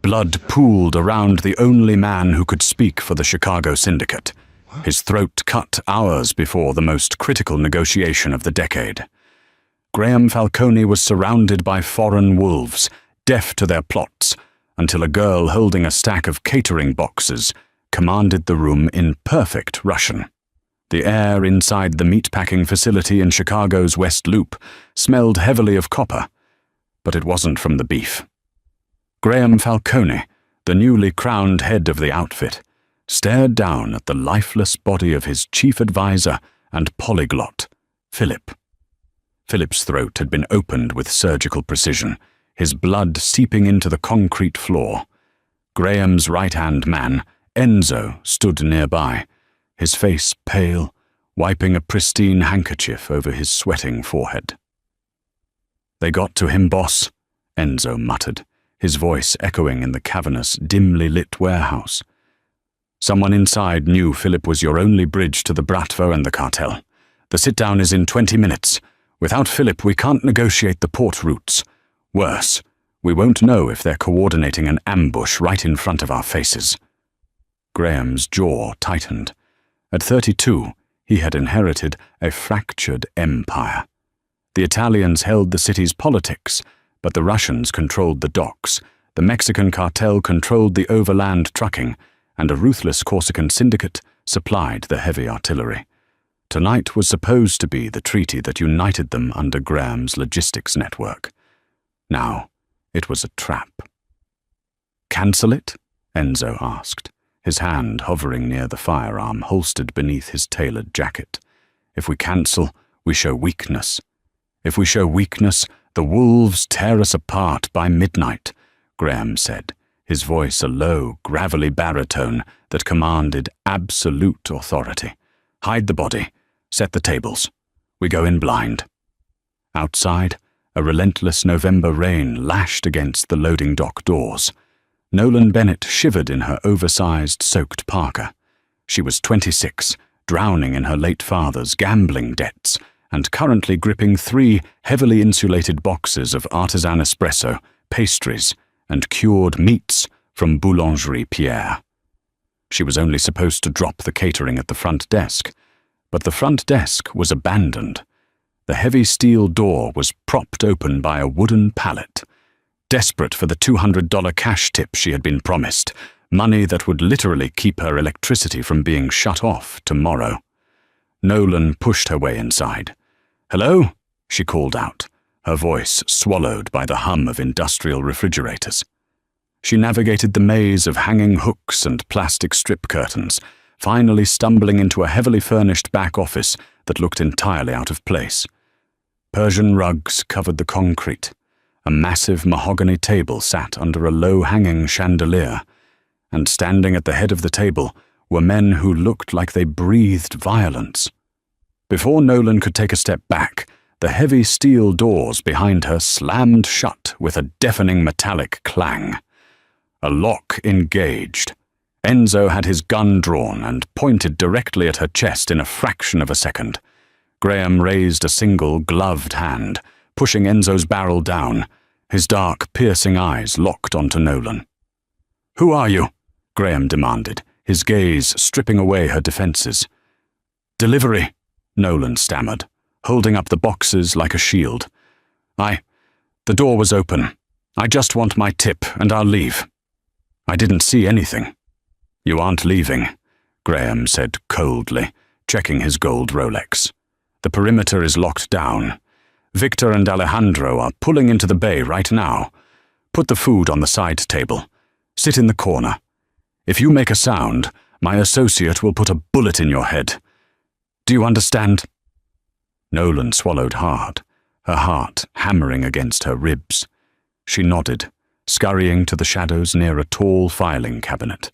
Blood pooled around the only man who could speak for the Chicago Syndicate, his throat cut hours before the most critical negotiation of the decade. Graham Falcone was surrounded by foreign wolves, deaf to their plots, until a girl holding a stack of catering boxes commanded the room in perfect Russian. The air inside the meatpacking facility in Chicago's West Loop smelled heavily of copper, but it wasn't from the beef. Graham Falcone, the newly crowned head of the outfit, stared down at the lifeless body of his chief advisor and polyglot, Philip. Philip's throat had been opened with surgical precision, his blood seeping into the concrete floor. Graham's right-hand man, Enzo, stood nearby, his face pale, wiping a pristine handkerchief over his sweating forehead. "They got to him, boss," Enzo muttered, his voice echoing in the cavernous, dimly lit warehouse. "Someone inside knew Philip was your only bridge to the Bratvo and the cartel. The sit-down is in 20 minutes. Without Philip, we can't negotiate the port routes. Worse, we won't know if they're coordinating an ambush right in front of our faces." Graham's jaw tightened. At 32, he had inherited a fractured empire. The Italians held the city's politics, but the Russians controlled the docks, the Mexican cartel controlled the overland trucking, and a ruthless Corsican syndicate supplied the heavy artillery. Tonight was supposed to be the treaty that united them under Graham's logistics network. Now, it was a trap. "Cancel it?" Enzo asked, his hand hovering near the firearm holstered beneath his tailored jacket. "If we cancel, we show weakness. If we show weakness, the wolves tear us apart by midnight," Graham said, his voice a low, gravelly baritone that commanded absolute authority. "Hide the body. Set the tables. We go in blind." Outside, a relentless November rain lashed against the loading dock doors. Nolan Bennett shivered in her oversized, soaked parka. She was 26, drowning in her late father's gambling debts, and currently gripping 3 heavily insulated boxes of artisan espresso, pastries, and cured meats from Boulangerie Pierre. She was only supposed to drop the catering at the front desk, but the front desk was abandoned. The heavy steel door was propped open by a wooden pallet. Desperate for the $200 cash tip she had been promised, money that would literally keep her electricity from being shut off tomorrow. Nolan pushed her way inside. "Hello?" she called out, her voice swallowed by the hum of industrial refrigerators. She navigated the maze of hanging hooks and plastic strip curtains, finally stumbling into a heavily furnished back office that looked entirely out of place. Persian rugs covered the concrete. A massive mahogany table sat under a low-hanging chandelier, and standing at the head of the table were men who looked like they breathed violence. Before Nolan could take a step back, the heavy steel doors behind her slammed shut with a deafening metallic clang. A lock engaged. Enzo had his gun drawn and pointed directly at her chest in a fraction of a second. Graham raised a single gloved hand, pushing Enzo's barrel down, his dark, piercing eyes locked onto Nolan. "Who are you?" Graham demanded, his gaze stripping away her defenses. "Delivery," Nolan stammered, holding up the boxes like a shield. The door was open. I just want my tip and I'll leave." "I didn't see anything." "You aren't leaving," Graham said coldly, checking his gold Rolex. "The perimeter is locked down. Victor and Alejandro are pulling into the bay right now. Put the food on the side table. Sit in the corner. If you make a sound, my associate will put a bullet in your head. Do you understand?" Nolan swallowed hard, her heart hammering against her ribs. She nodded, scurrying to the shadows near a tall filing cabinet.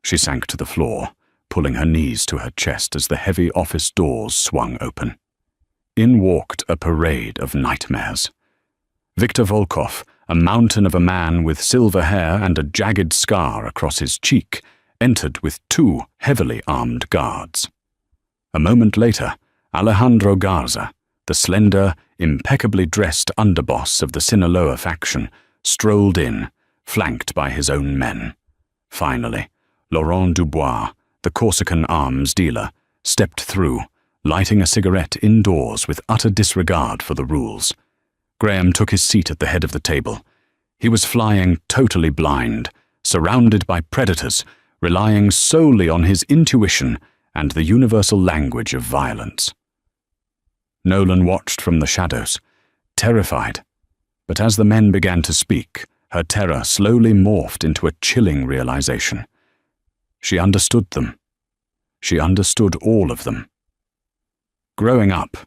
She sank to the floor, pulling her knees to her chest as the heavy office doors swung open. In walked a parade of nightmares. Victor Volkov, a mountain of a man with silver hair and a jagged scar across his cheek, entered with 2 heavily armed guards. A moment later, Alejandro Garza, the slender, impeccably dressed underboss of the Sinaloa faction, strolled in, flanked by his own men. Finally, Laurent Dubois, the Corsican arms dealer, stepped through, lighting a cigarette indoors with utter disregard for the rules. Graham took his seat at the head of the table. He was flying totally blind, surrounded by predators, relying solely on his intuition and the universal language of violence. Nolan watched from the shadows, terrified, but as the men began to speak, her terror slowly morphed into a chilling realization. She understood them. She understood all of them. Growing up,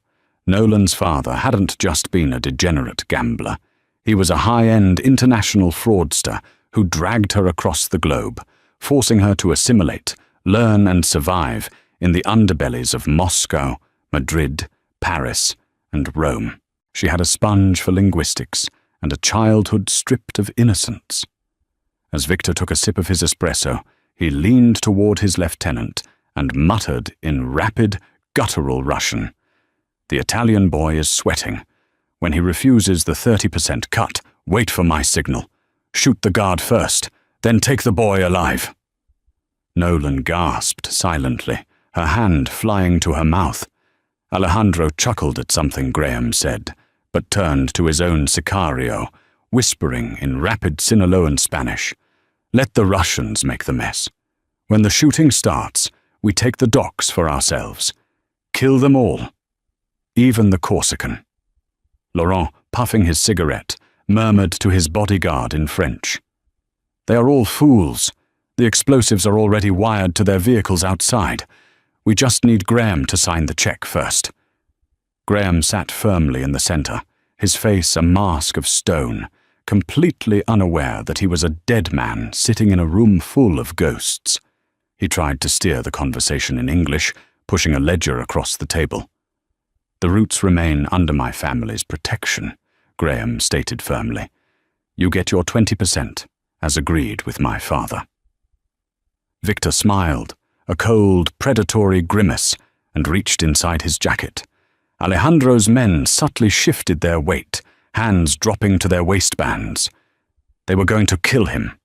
Nolan's father hadn't just been a degenerate gambler. He was a high-end international fraudster who dragged her across the globe, forcing her to assimilate, learn and survive in the underbellies of Moscow, Madrid, Paris, and Rome. She had a sponge for linguistics and a childhood stripped of innocence. As Victor took a sip of his espresso, he leaned toward his lieutenant and muttered in rapid, guttural Russian, "The Italian boy is sweating. When he refuses the 30% cut, wait for my signal. Shoot the guard first, then take the boy alive." Nolan gasped silently, her hand flying to her mouth. Alejandro chuckled at something Graham said, but turned to his own Sicario, whispering in rapid Sinaloan Spanish, "Let the Russians make the mess. When the shooting starts, we take the docks for ourselves. Kill them all. Even the Corsican." Laurent, puffing his cigarette, murmured to his bodyguard in French, "They are all fools. The explosives are already wired to their vehicles outside. We just need Graham to sign the check first." Graham sat firmly in the center, his face a mask of stone, completely unaware that he was a dead man sitting in a room full of ghosts. He tried to steer the conversation in English, pushing a ledger across the table. "The roots remain under my family's protection," Graham stated firmly. "You get your 20%, as agreed with my father." Victor smiled, a cold, predatory grimace, and reached inside his jacket. Alejandro's men subtly shifted their weight, hands dropping to their waistbands. They were going to kill him.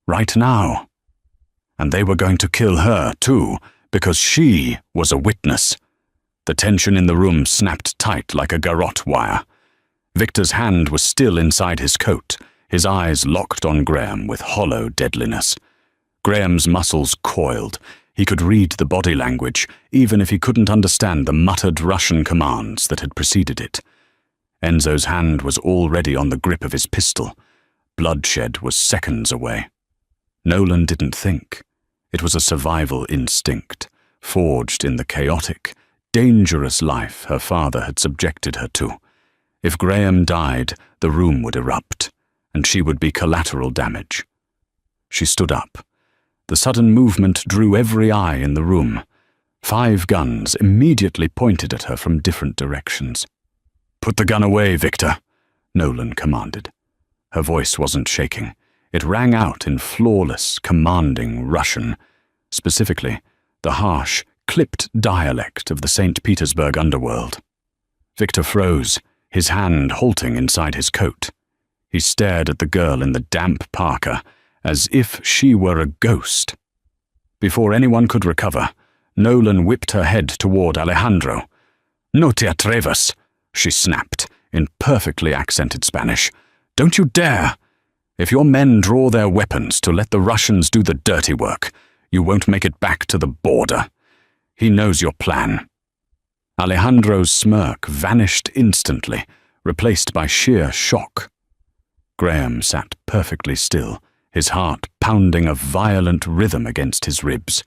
Right now. And they were going to kill her, too, because she was a witness. The tension in the room snapped tight like a garrote wire. Victor's hand was still inside his coat, his eyes locked on Graham with hollow deadliness. Graham's muscles coiled. He could read the body language, even if he couldn't understand the muttered Russian commands that had preceded it. Enzo's hand was already on the grip of his pistol. Bloodshed was seconds away. Nolan didn't think. It was a survival instinct, forged in the chaotic, dangerous life her father had subjected her to. If Graham died, the room would erupt, and she would be collateral damage. She stood up. The sudden movement drew every eye in the room. 5 guns immediately pointed at her from different directions. "Put the gun away, Victor," Nolan commanded. Her voice wasn't shaking. It rang out in flawless, commanding Russian, specifically the harsh, clipped dialect of the St. Petersburg underworld. Victor froze, his hand halting inside his coat. He stared at the girl in the damp parka, as if she were a ghost. Before anyone could recover, Nolan whipped her head toward Alejandro. "No te atrevas," she snapped, in perfectly accented Spanish. "Don't you dare! If your men draw their weapons to let the Russians do the dirty work, you won't make it back to the border. He knows your plan." Alejandro's smirk vanished instantly, replaced by sheer shock. Graham sat perfectly still, his heart pounding a violent rhythm against his ribs.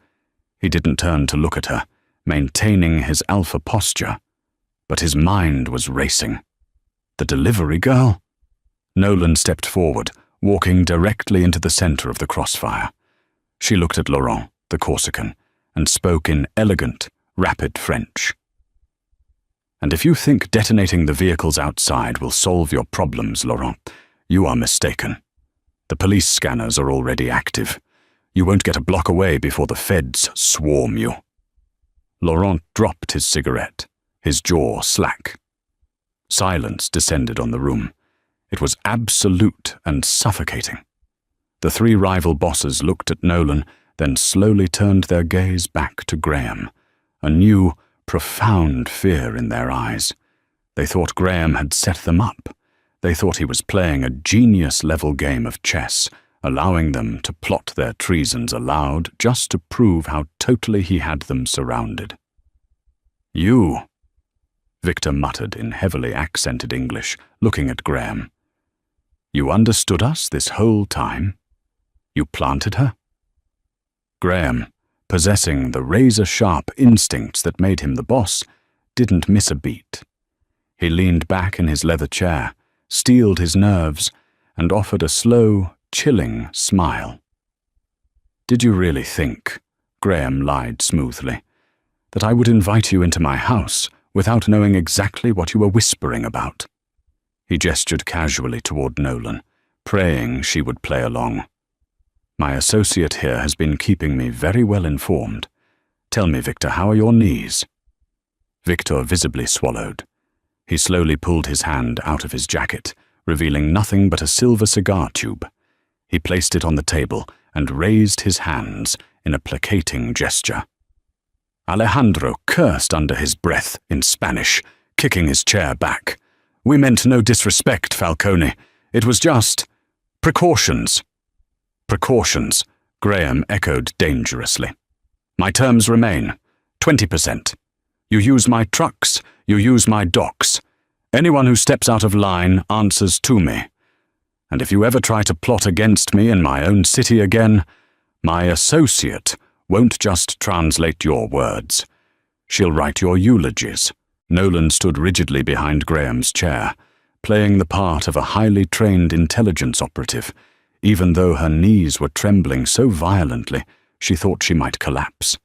He didn't turn to look at her, maintaining his alpha posture, but his mind was racing. The delivery girl? Nolan stepped forward, walking directly into the center of the crossfire. She looked at Laurent, the Corsican, and spoke in elegant, rapid French. "And if you think detonating the vehicles outside will solve your problems, Laurent, you are mistaken. The police scanners are already active. You won't get a block away before the feds swarm you." Laurent dropped his cigarette, his jaw slack. Silence descended on the room. It was absolute and suffocating. The three rival bosses looked at Nolan, then slowly turned their gaze back to Graham, a new, profound fear in their eyes. They thought Graham had set them up. They thought he was playing a genius-level game of chess, allowing them to plot their treasons aloud just to prove how totally he had them surrounded. "You," Victor muttered in heavily accented English, looking at Graham. "You understood us this whole time? You planted her?" Graham, possessing the razor-sharp instincts that made him the boss, didn't miss a beat. He leaned back in his leather chair, steeled his nerves, and offered a slow, chilling smile. "Did you really think," Graham lied smoothly, "that I would invite you into my house without knowing exactly what you were whispering about?" He gestured casually toward Nolan, praying she would play along. "My associate here has been keeping me very well informed. Tell me, Victor, how are your knees?" Victor visibly swallowed. He slowly pulled his hand out of his jacket, revealing nothing but a silver cigar tube. He placed it on the table and raised his hands in a placating gesture. Alejandro cursed under his breath in Spanish, kicking his chair back. "We meant no disrespect, Falcone. It was just precautions." "Precautions," Graham echoed dangerously. "My terms remain. 20%. You use my trucks, you use my docks. Anyone who steps out of line answers to me. And if you ever try to plot against me in my own city again, my associate won't just translate your words. She'll write your eulogies." Nolan stood rigidly behind Graham's chair, playing the part of a highly trained intelligence operative, even though her knees were trembling so violently she thought she might collapse.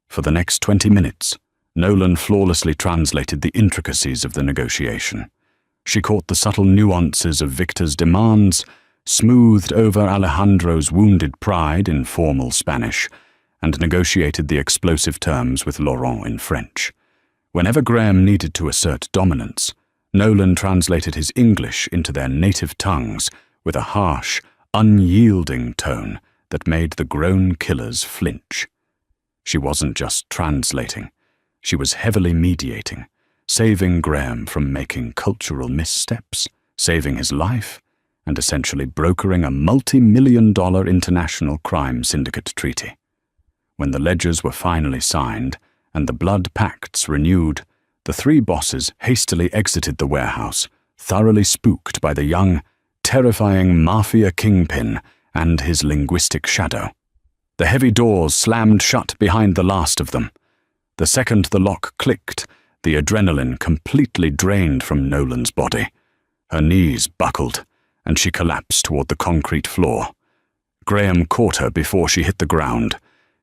For the next 20 minutes, Nolan flawlessly translated the intricacies of the negotiation. She caught the subtle nuances of Victor's demands, smoothed over Alejandro's wounded pride in formal Spanish, and negotiated the explosive terms with Laurent in French. Whenever Graham needed to assert dominance, Nolan translated his English into their native tongues with a harsh, unyielding tone that made the grown killers flinch. She wasn't just translating. She was heavily mediating, saving Graham from making cultural missteps, saving his life, and essentially brokering a multi-million-dollar international crime syndicate treaty. When the ledgers were finally signed and the blood pacts renewed, the three bosses hastily exited the warehouse, thoroughly spooked by the young, terrifying Mafia kingpin and his linguistic shadow. The heavy doors slammed shut behind the last of them. The second the lock clicked, the adrenaline completely drained from Nolan's body. Her knees buckled, and she collapsed toward the concrete floor. Graham caught her before she hit the ground,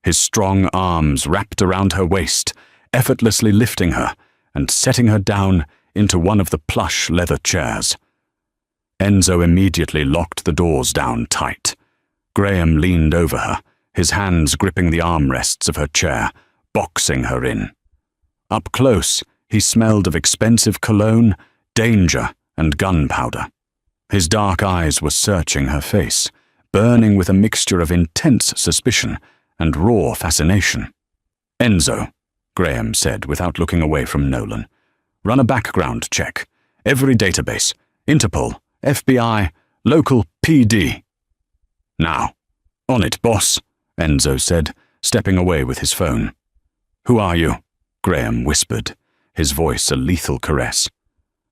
his strong arms wrapped around her waist, effortlessly lifting her and setting her down into one of the plush leather chairs. Enzo immediately locked the doors down tight. Graham leaned over her, his hands gripping the armrests of her chair, boxing her in. Up close, he smelled of expensive cologne, danger, and gunpowder. His dark eyes were searching her face, burning with a mixture of intense suspicion and raw fascination. "Enzo," Graham said without looking away from Nolan, "run a background check. Every database, Interpol, FBI, local PD." "Now." "On it, boss," Enzo said, stepping away with his phone. "Who are you?" Graham whispered, his voice a lethal caress.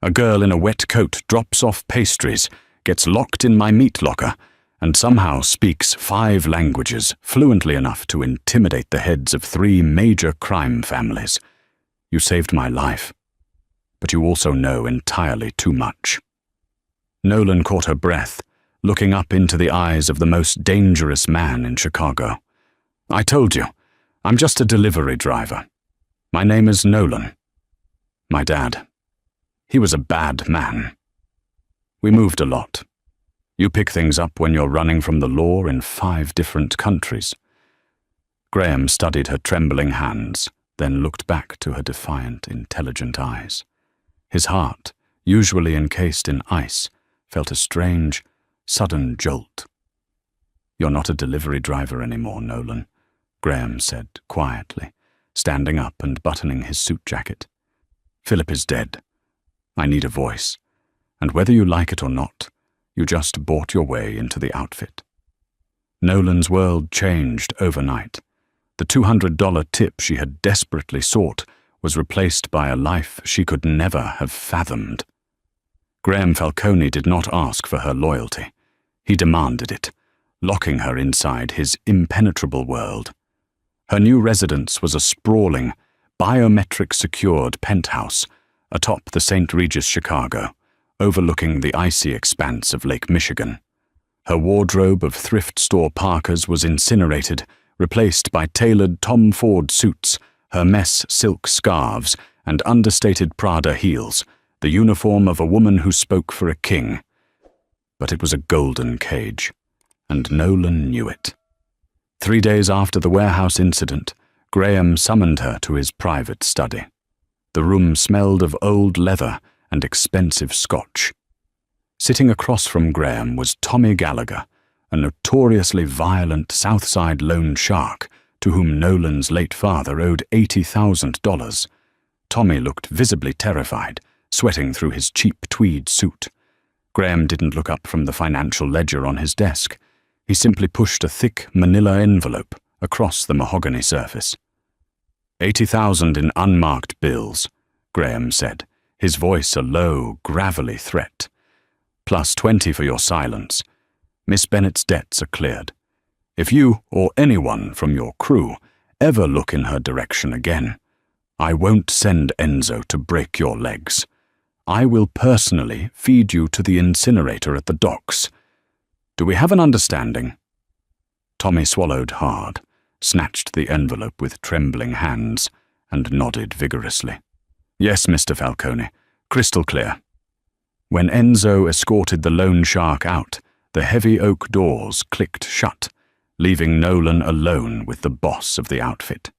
"A girl in a wet coat drops off pastries, gets locked in my meat locker, and somehow speaks 5 languages fluently enough to intimidate the heads of 3 major crime families. You saved my life, but you also know entirely too much." Nolan caught her breath, looking up into the eyes of the most dangerous man in Chicago. "I told you, I'm just a delivery driver. My name is Nolan. My dad, he was a bad man. We moved a lot. You pick things up when you're running from the law in 5 different countries." Graham studied her trembling hands, then looked back to her defiant, intelligent eyes. His heart, usually encased in ice, felt a strange, sudden jolt. "You're not a delivery driver anymore, Nolan," Graham said quietly, standing up and buttoning his suit jacket. "Philip is dead. I need a voice, and whether you like it or not, you just bought your way into the outfit." Nolan's world changed overnight. The $200 tip she had desperately sought was replaced by a life she could never have fathomed. Graham Falcone did not ask for her loyalty. He demanded it, locking her inside his impenetrable world. Her new residence was a sprawling, biometric-secured penthouse atop the St. Regis Chicago, overlooking the icy expanse of Lake Michigan. Her wardrobe of thrift store parkas was incinerated, replaced by tailored Tom Ford suits, Hermes silk scarves, and understated Prada heels, the uniform of a woman who spoke for a king. But it was a golden cage, and Nolan knew it. 3 days after the warehouse incident, Graham summoned her to his private study. The room smelled of old leather and expensive scotch. Sitting across from Graham was Tommy Gallagher, a notoriously violent Southside loan shark to whom Nolan's late father owed $80,000. Tommy looked visibly terrified, sweating through his cheap tweed suit. Graham didn't look up from the financial ledger on his desk. He simply pushed a thick manila envelope across the mahogany surface. $80,000 in unmarked bills, Graham said, his voice a low, gravelly threat. Plus 20 for your silence. Miss Bennett's debts are cleared. If you, or anyone from your crew, ever look in her direction again, I won't send Enzo to break your legs. I will personally feed you to the incinerator at the docks. Do we have an understanding?" Tommy swallowed hard, snatched the envelope with trembling hands, and nodded vigorously. "Yes, Mr. Falcone, crystal clear." When Enzo escorted the loan shark out, the heavy oak doors clicked shut, leaving Nolan alone with the boss of the outfit.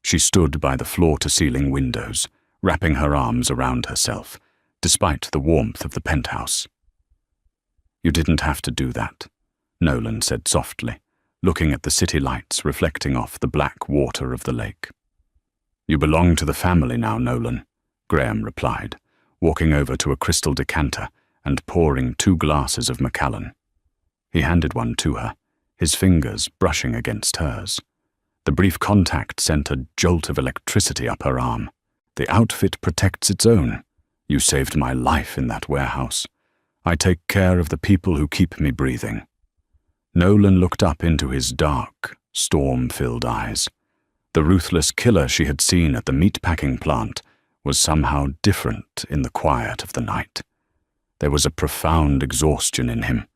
She stood by the floor-to-ceiling windows, wrapping her arms around herself, despite the warmth of the penthouse. "You didn't have to do that," Nolan said softly, looking at the city lights reflecting off the black water of the lake. "You belong to the family now, Nolan," Graham replied, walking over to a crystal decanter and pouring 2 glasses of Macallan. He handed one to her, his fingers brushing against hers. The brief contact sent a jolt of electricity up her arm. "The outfit protects its own. You saved my life in that warehouse. I take care of the people who keep me breathing." Nolan looked up into his dark, storm-filled eyes. The ruthless killer she had seen at the meatpacking plant was somehow different in the quiet of the night. There was a profound exhaustion in him,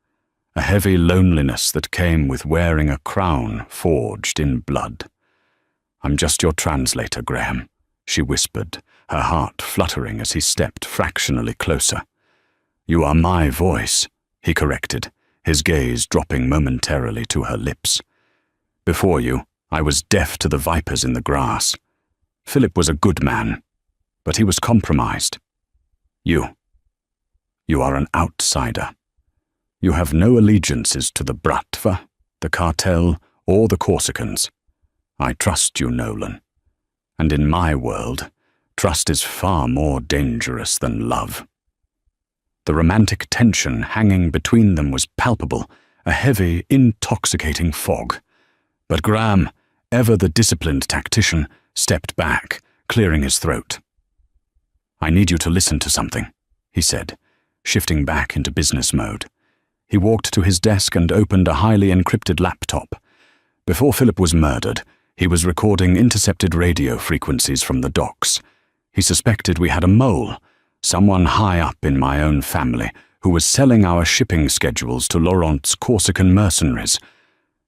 a heavy loneliness that came with wearing a crown forged in blood. "I'm just your translator, Graham," she whispered, her heart fluttering as he stepped fractionally closer. "You are my voice," he corrected, his gaze dropping momentarily to her lips. "Before you, I was deaf to the vipers in the grass. Philip was a good man, but he was compromised. You are an outsider. You have no allegiances to the Bratva, the cartel, or the Corsicans. I trust you, Nolan. And in my world, trust is far more dangerous than love." The romantic tension hanging between them was palpable, a heavy, intoxicating fog. But Graham, ever the disciplined tactician, stepped back, clearing his throat. "I need you to listen to something," he said, shifting back into business mode. He walked to his desk and opened a highly encrypted laptop. Before Philip was murdered, he was recording intercepted radio frequencies from the docks. He suspected we had a mole, someone high up in my own family, who was selling our shipping schedules to Laurent's Corsican mercenaries.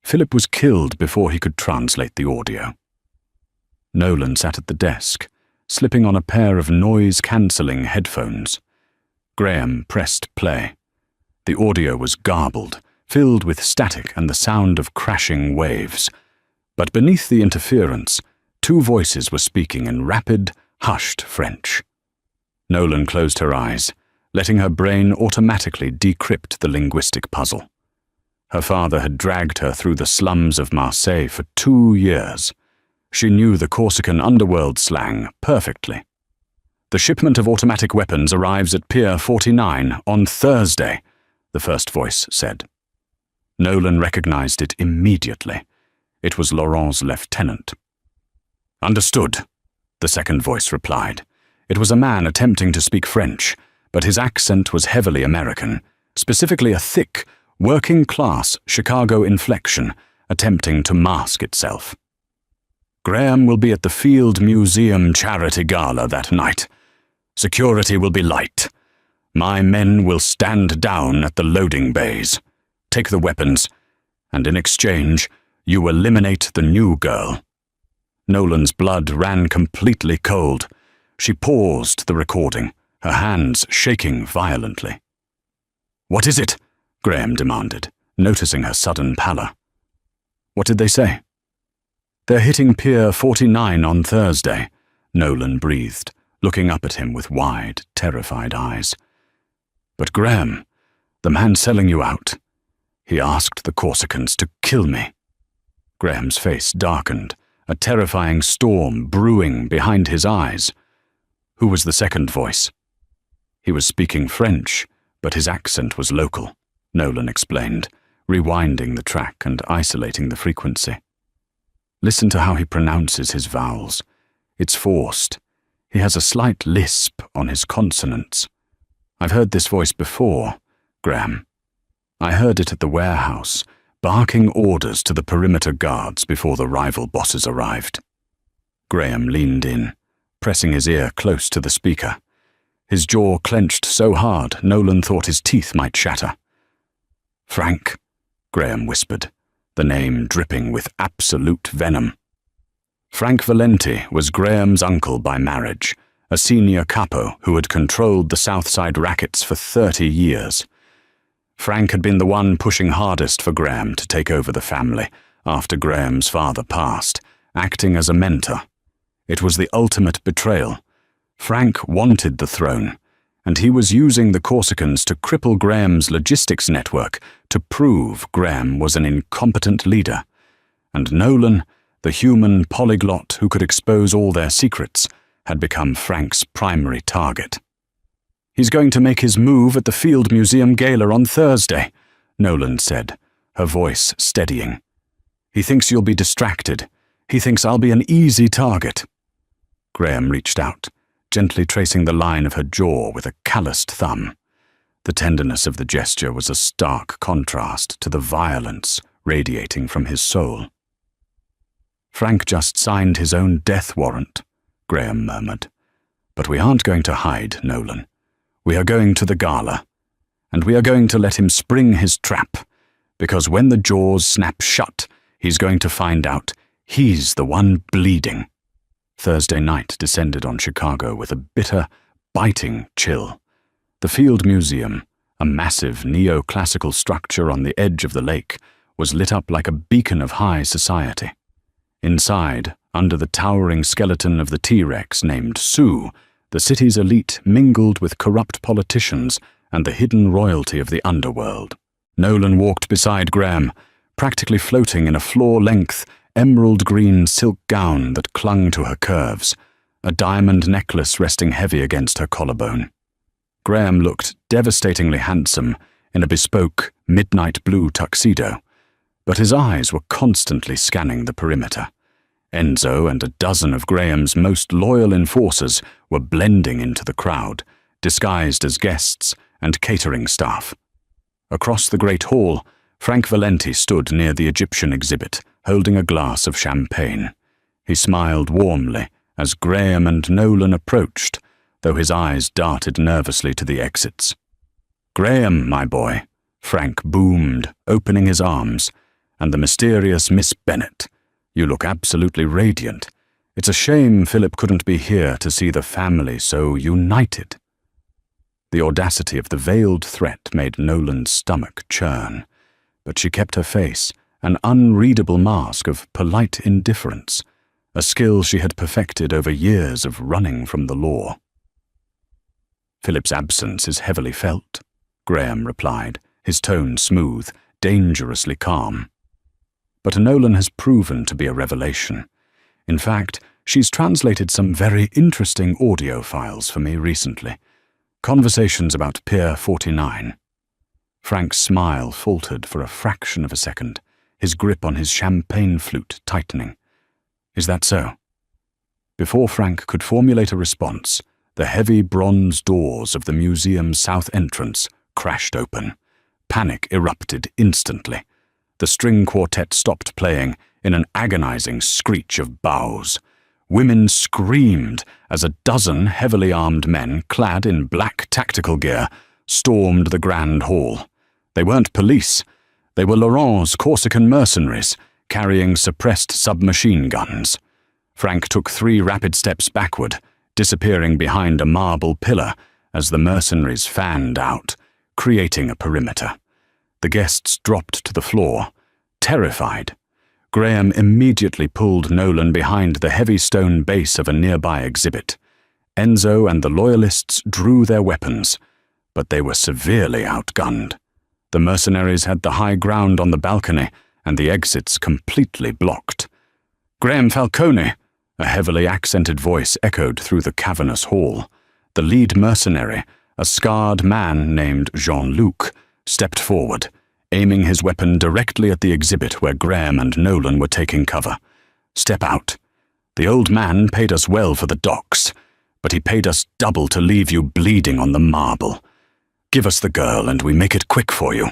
Philip was killed before he could translate the audio. Nolan sat at the desk, slipping on a pair of noise-cancelling headphones. Graham pressed play. The audio was garbled, filled with static and the sound of crashing waves. But beneath the interference, 2 voices were speaking in rapid, hushed French. Nolan closed her eyes, letting her brain automatically decrypt the linguistic puzzle. Her father had dragged her through the slums of Marseille for 2 years. She knew the Corsican underworld slang perfectly. "The shipment of automatic weapons arrives at Pier 49 on Thursday," the first voice said. Nolan recognized it immediately. It was Laurent's lieutenant. "Understood," the second voice replied. It was a man attempting to speak French, but his accent was heavily American, specifically a thick, working-class Chicago inflection attempting to mask itself. "Graham will be at the Field Museum Charity Gala that night. Security will be light. My men will stand down at the loading bays. Take the weapons, and in exchange, you eliminate the new girl." Nolan's blood ran completely cold. She paused the recording, her hands shaking violently. "What is it?" Graham demanded, noticing her sudden pallor. "What did they say?" "They're hitting Pier 49 on Thursday," Nolan breathed, looking up at him with wide, terrified eyes. "But Graham, the man selling you out, he asked the Corsicans to kill me." Graham's face darkened, a terrifying storm brewing behind his eyes. Who was the second voice? He was speaking French, but his accent was local, Nolan explained, rewinding the track and isolating the frequency. "Listen to how he pronounces his vowels. It's forced. He has a slight lisp on his consonants. I've heard this voice before, Graham. I heard it at the warehouse, barking orders to the perimeter guards before the rival bosses arrived." Graham leaned in, pressing his ear close to the speaker. His jaw clenched so hard Nolan thought his teeth might shatter. "Frank," Graham whispered, the name dripping with absolute venom. Frank Valenti was Graham's uncle by marriage, a senior capo who had controlled the Southside rackets for 30 years. Frank had been the one pushing hardest for Graham to take over the family after Graham's father passed, acting as a mentor. It was the ultimate betrayal. Frank wanted the throne, and he was using the Corsicans to cripple Graham's logistics network to prove Graham was an incompetent leader. And Nolan, the human polyglot who could expose all their secrets, had become Frank's primary target. "He's going to make his move at the Field Museum Gala on Thursday," Nolan said, her voice steadying. "He thinks you'll be distracted. He thinks I'll be an easy target." Graham reached out, gently tracing the line of her jaw with a calloused thumb. The tenderness of the gesture was a stark contrast to the violence radiating from his soul. "Frank just signed his own death warrant," Graham murmured. "But we aren't going to hide, Nolan. We are going to the gala, and we are going to let him spring his trap, because when the jaws snap shut, he's going to find out he's the one bleeding." Thursday night descended on Chicago with a bitter, biting chill. The Field Museum, a massive neoclassical structure on the edge of the lake, was lit up like a beacon of high society. Inside, under the towering skeleton of the T-Rex named Sue, the city's elite mingled with corrupt politicians and the hidden royalty of the underworld. Nolan walked beside Graham, practically floating in a floor-length, emerald-green silk gown that clung to her curves, a diamond necklace resting heavy against her collarbone. Graham looked devastatingly handsome in a bespoke, midnight blue tuxedo, but his eyes were constantly scanning the perimeter. Enzo and a dozen of Graham's most loyal enforcers were blending into the crowd, disguised as guests and catering staff. Across the great hall, Frank Valenti stood near the Egyptian exhibit, holding a glass of champagne. He smiled warmly as Graham and Nolan approached, though his eyes darted nervously to the exits. "Graham, my boy," Frank boomed, opening his arms, "and the mysterious Miss Bennet. You look absolutely radiant. It's a shame Philip couldn't be here to see the family so united." The audacity of the veiled threat made Nolan's stomach churn, but she kept her face, an unreadable mask of polite indifference, a skill she had perfected over years of running from the law. Philip's absence is heavily felt, Graham replied, his tone smooth, dangerously calm. But Nolan has proven to be a revelation. In fact, she's translated some very interesting audio files for me recently. Conversations about Pier 49. Frank's smile faltered for a fraction of a second, his grip on his champagne flute tightening. Is that so? Before Frank could formulate a response, the heavy bronze doors of the museum's south entrance crashed open. Panic erupted instantly. The string quartet stopped playing in an agonizing screech of bows. Women screamed as a dozen heavily armed men, clad in black tactical gear, stormed the grand hall. They weren't police. They were Laurent's Corsican mercenaries, carrying suppressed submachine guns. Frank took 3 rapid steps backward, disappearing behind a marble pillar as the mercenaries fanned out, creating a perimeter. The guests dropped to the floor, terrified. Graham immediately pulled Nolan behind the heavy stone base of a nearby exhibit. Enzo and the Loyalists drew their weapons, but they were severely outgunned. The mercenaries had the high ground on the balcony and the exits completely blocked. "Graham Falcone!" A heavily accented voice echoed through the cavernous hall. The lead mercenary, a scarred man named Jean-Luc, stepped forward, aiming his weapon directly at the exhibit where Graham and Nolan were taking cover. "Step out. The old man paid us well for the docks, but he paid us double to leave you bleeding on the marble. Give us the girl and we make it quick for you."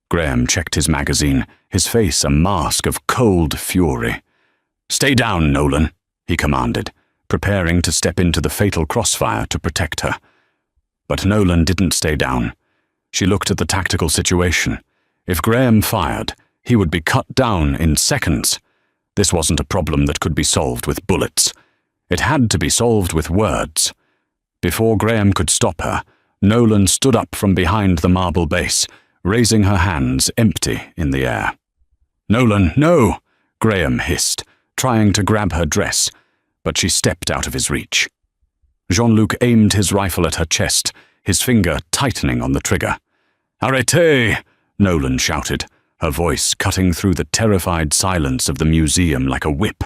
Graham checked his magazine, his face a mask of cold fury. "Stay down, Nolan," he commanded, preparing to step into the fatal crossfire to protect her. But Nolan didn't stay down. She looked at the tactical situation. If Graham fired, he would be cut down in seconds. This wasn't a problem that could be solved with bullets. It had to be solved with words. Before Graham could stop her, Nolan stood up from behind the marble base, raising her hands empty in the air. "Nolan, no!" Graham hissed, trying to grab her dress, but she stepped out of his reach. Jean-Luc aimed his rifle at her chest, his finger tightening on the trigger. "Arrêtez!" Nolan shouted, her voice cutting through the terrified silence of the museum like a whip.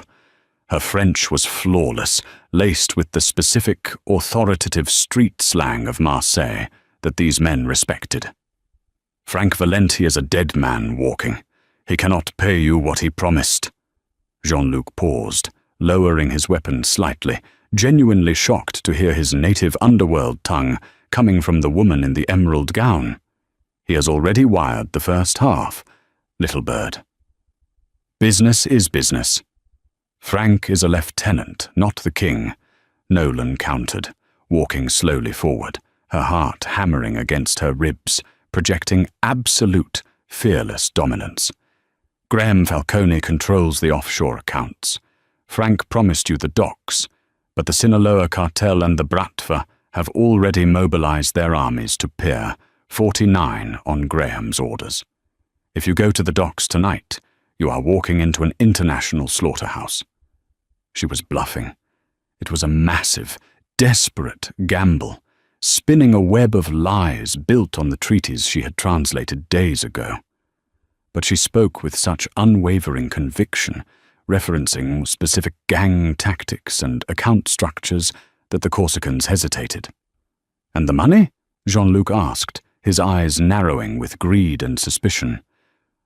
Her French was flawless, laced with the specific, authoritative street slang of Marseille that these men respected. "Frank Valenti is a dead man walking. He cannot pay you what he promised." Jean-Luc paused, lowering his weapon slightly, genuinely shocked to hear his native underworld tongue coming from the woman in the emerald gown. "He has already wired the first half, little bird." "Business is business. Frank is a lieutenant, not the king," Nolan countered, walking slowly forward, her heart hammering against her ribs, projecting absolute, fearless dominance. "Graham Falcone controls the offshore accounts. Frank promised you the docks, but the Sinaloa cartel and the Bratva have already mobilized their armies to Pier 49 on Graham's orders. If you go to the docks tonight, you are walking into an international slaughterhouse." She was bluffing. It was a massive, desperate gamble, spinning a web of lies built on the treaties she had translated days ago. But she spoke with such unwavering conviction, referencing specific gang tactics and account structures that the Corsicans hesitated. "And the money?" Jean-Luc asked, his eyes narrowing with greed and suspicion.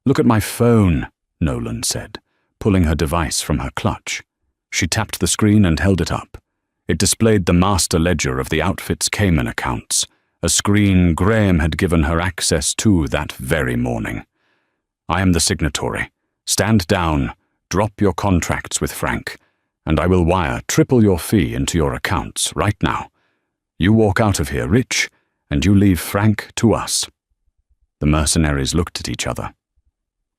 "Look at my phone," Nolan said, pulling her device from her clutch. She tapped the screen and held it up. It displayed the master ledger of the outfit's Cayman accounts, a screen Graham had given her access to that very morning. "I am the signatory. Stand down, drop your contracts with Frank, and I will wire triple your fee into your accounts right now. You walk out of here rich, and you leave Frank to us." The mercenaries looked at each other.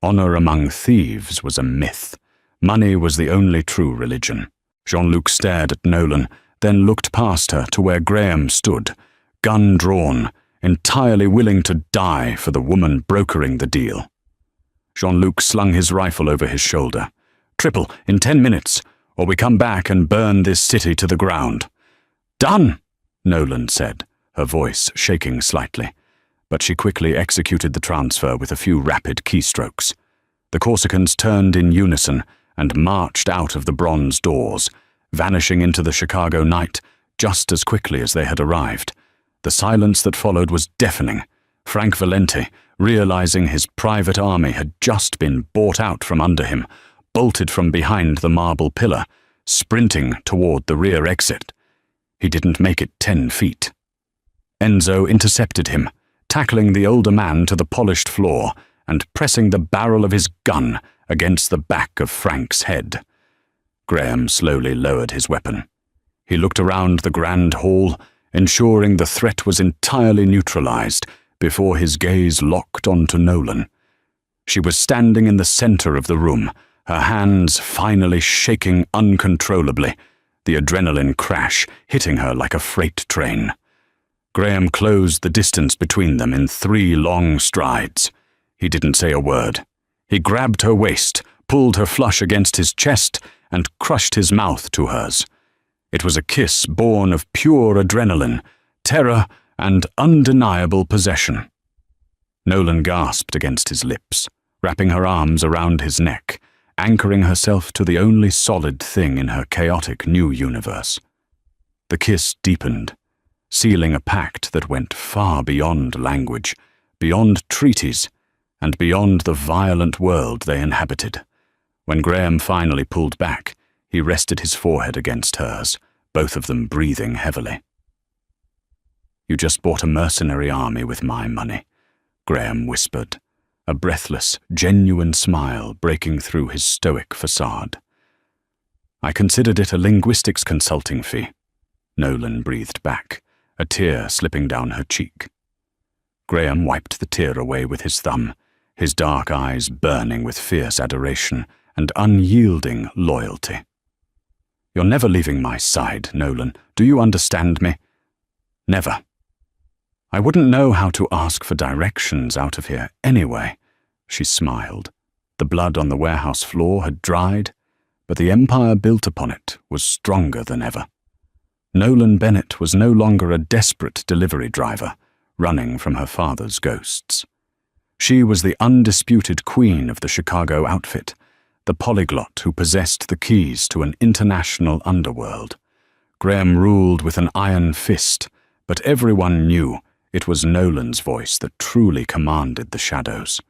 Honor among thieves was a myth. Money was the only true religion. Jean-Luc stared at Nolan, then looked past her to where Graham stood, gun drawn, entirely willing to die for the woman brokering the deal. Jean-Luc slung his rifle over his shoulder. "Triple, in 10 minutes, or we come back and burn this city to the ground." "Done!" Nolan said, her voice shaking slightly, but she quickly executed the transfer with a few rapid keystrokes. The Corsicans turned in unison and marched out of the bronze doors, vanishing into the Chicago night just as quickly as they had arrived. The silence that followed was deafening. Frank Valenti, realizing his private army had just been bought out from under him, bolted from behind the marble pillar, sprinting toward the rear exit. He didn't make it 10 feet. Enzo intercepted him, tackling the older man to the polished floor and pressing the barrel of his gun against the back of Frank's head. Graham slowly lowered his weapon. He looked around the grand hall, ensuring the threat was entirely neutralized before his gaze locked onto Nolan. She was standing in the center of the room, her hands finally shaking uncontrollably, the adrenaline crash hitting her like a freight train. Graham closed the distance between them in 3 long strides. He didn't say a word. He grabbed her waist, pulled her flush against his chest, and crushed his mouth to hers. It was a kiss born of pure adrenaline, terror, and undeniable possession. Nolan gasped against his lips, wrapping her arms around his neck, anchoring herself to the only solid thing in her chaotic new universe. The kiss deepened, sealing a pact that went far beyond language, beyond treaties, and beyond the violent world they inhabited. When Graham finally pulled back, he rested his forehead against hers, both of them breathing heavily. "You just bought a mercenary army with my money," Graham whispered, a breathless, genuine smile breaking through his stoic facade. "I considered it a linguistics consulting fee," Nolan breathed back, a tear slipping down her cheek. Graham wiped the tear away with his thumb, his dark eyes burning with fierce adoration and unyielding loyalty. "You're never leaving my side, Nolan. Do you understand me?" "Never." "I wouldn't know how to ask for directions out of here anyway," she smiled. The blood on the warehouse floor had dried, but the empire built upon it was stronger than ever. Nolan Bennett was no longer a desperate delivery driver, running from her father's ghosts. She was the undisputed queen of the Chicago outfit, the polyglot who possessed the keys to an international underworld. Graham ruled with an iron fist, but everyone knew it was Nolan's voice that truly commanded the shadows.